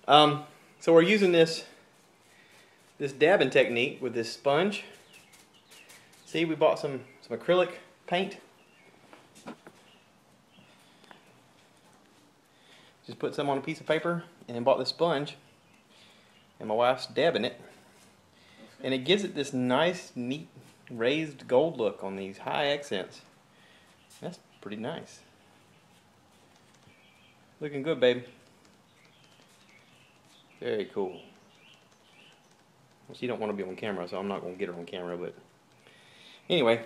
So we're using this dabbing technique with this sponge. See, we bought some acrylic paint. Just put some on a piece of paper and then bought this sponge. And my wife's dabbing it. And it gives it this nice, neat, raised gold look on these high accents. That's pretty nice. Looking good, babe. Very cool. Well, she don't want to be on camera, so I'm not going to get her on camera, but anyway,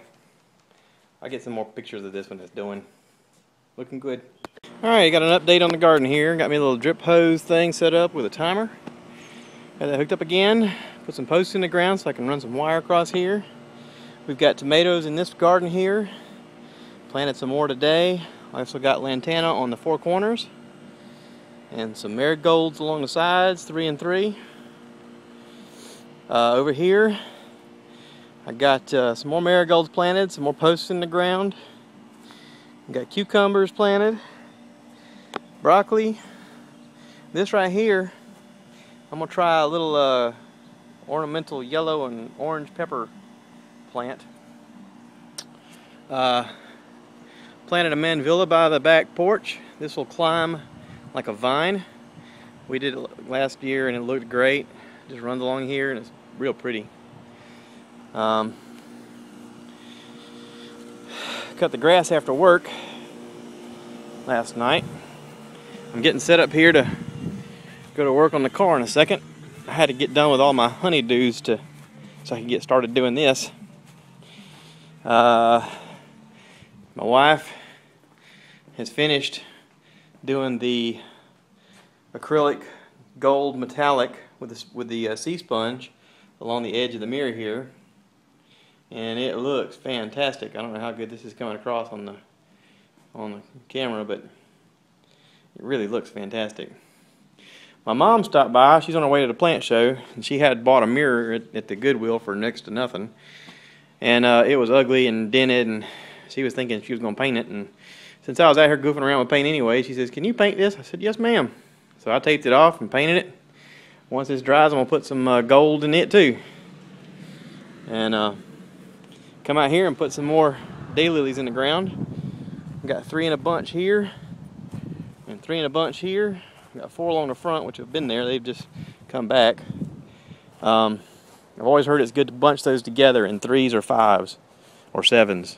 I'll get some more pictures of this when it's doing. Looking good. Alright, got an update on the garden here. Got me a little drip hose thing set up with a timer. Got that hooked up again. Put some posts in the ground so I can run some wire across here. We've got tomatoes in this garden here. Planted some more today. I also got lantana on the four corners. And some marigolds along the sides, 3 and 3. Over here, I got some more marigolds planted, some more posts in the ground. Got cucumbers planted, broccoli. This right here, I'm gonna try a little ornamental yellow and orange pepper plant. Planted a manvilla by the back porch. This will climb like a vine. We did it last year and it looked great. Just runs along here and it's real pretty. Cut the grass after work last night. I'm getting set up here to go to work on the car in a second. I had to get done with all my honeydews so I can get started doing this. My wife has finished doing the acrylic gold metallic with the sea sponge along the edge of the mirror here, and it looks fantastic. I don't know how good this is coming across on the camera, but it really looks fantastic. My mom stopped by. She's on her way to the plant show, and she had bought a mirror at the Goodwill for next to nothing, and it was ugly and dented, and she was thinking she was going to paint it. And since I was out here goofing around with paint anyway, she says, "Can you paint this?" I said, "Yes, ma'am." So I taped it off and painted it. Once this dries, I'm going to put some gold in it too. And come out here and put some more daylilies in the ground. I've got 3 in a bunch here and 3 in a bunch here. I've got 4 along the front, which have been there. They've just come back. I've always heard it's good to bunch those together in 3s or 5s or 7s.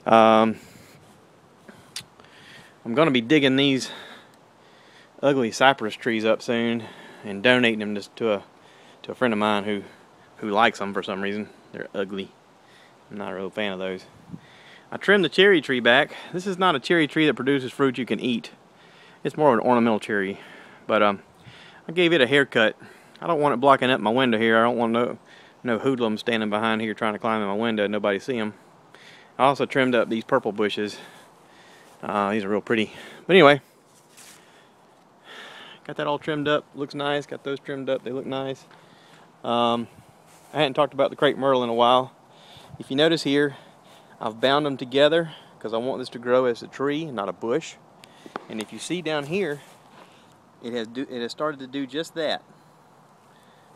I'm going to be digging these ugly cypress trees up soon and donating them just to a friend of mine who likes them for some reason. They're ugly. I'm not a real fan of those. I trimmed the cherry tree back. This is not a cherry tree that produces fruit you can eat. It's more of an ornamental cherry. But I gave it a haircut. I don't want it blocking up my window here. I don't want no hoodlums standing behind here trying to climb in my window and nobody see them. I also trimmed up these purple bushes. These are real pretty. But anyway, got that all trimmed up. Looks nice. Got those trimmed up. They look nice. I hadn't talked about the crepe myrtle in a while. If you notice here, I've bound them together because I want this to grow as a tree, not a bush. And if you see down here, it has started to do just that.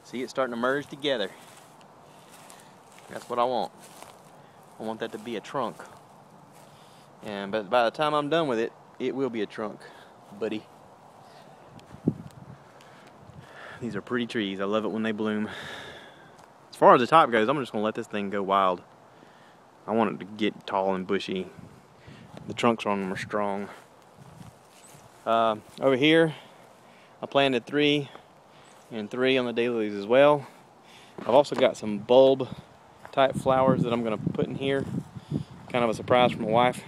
See, it's starting to merge together. That's what I want. I want that to be a trunk. But by the time I'm done with it, it will be a trunk, buddy. These are pretty trees. I love it when they bloom. As far as the top goes, I'm just going to let this thing go wild. I want it to get tall and bushy. The trunks on them are strong. Over here, I planted 3 and 3 on the daylilies as well. I've also got some bulb type flowers that I'm going to put in here. Kind of a surprise for my wife.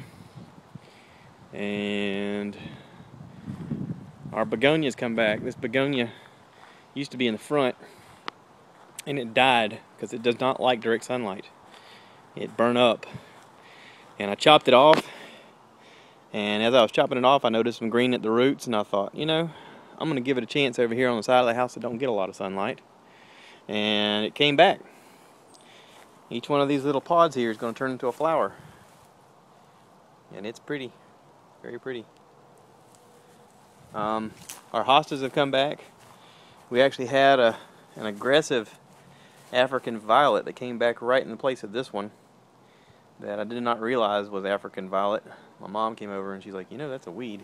And our begonias come back. This begonia used to be in the front and it died because it does not like direct sunlight. It burned up and I chopped it off, and as I was chopping it off I noticed some green at the roots, and I thought, you know, I'm going to give it a chance over here on the side of the house that don't get a lot of sunlight. And it came back. Each one of these little pods here is going to turn into a flower, and it's pretty, very pretty. Our hostas have come back. We actually had an aggressive African violet that came back right in the place of this one that I did not realize was African violet. My mom came over and she's like, you know, that's a weed.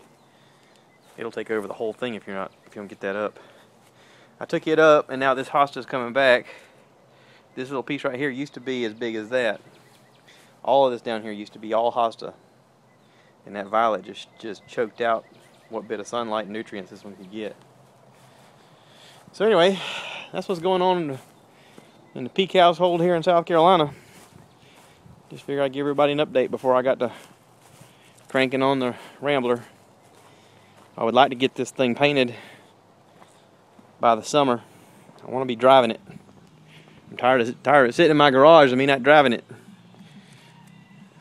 It'll take over the whole thing if you don't get that up. I took it up, and now this hosta's coming back. This little piece right here used to be as big as that. All of this down here used to be all hosta, and that violet just choked out what bit of sunlight and nutrients this one could get. So anyway, that's what's going on in the peak household here in South Carolina. Just figured I'd give everybody an update before I got to cranking on the Rambler. I would like to get this thing painted by the summer. I want to be driving it. I'm tired of it sitting in my garage and me not driving it.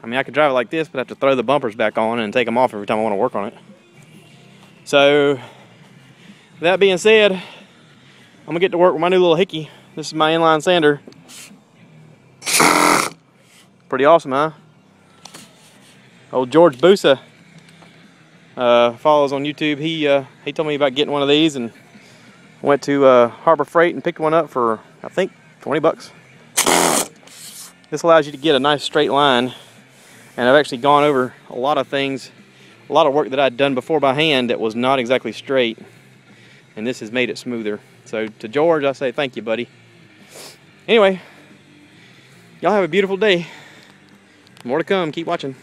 I mean, I could drive it like this, but I have to throw the bumpers back on and take them off every time I want to work on it. So, that being said, I'm going to get to work with my new little hickey. This is my inline sander. Pretty awesome, huh? Old George Busa follows on YouTube. He told me about getting one of these and went to Harbor Freight and picked one up for, I think, 20 bucks. This allows you to get a nice straight line. And I've actually gone over a lot of things, a lot of work that I'd done before by hand that was not exactly straight. And this has made it smoother. So to George, I say thank you, buddy. Anyway, y'all have a beautiful day. More to come. Keep watching.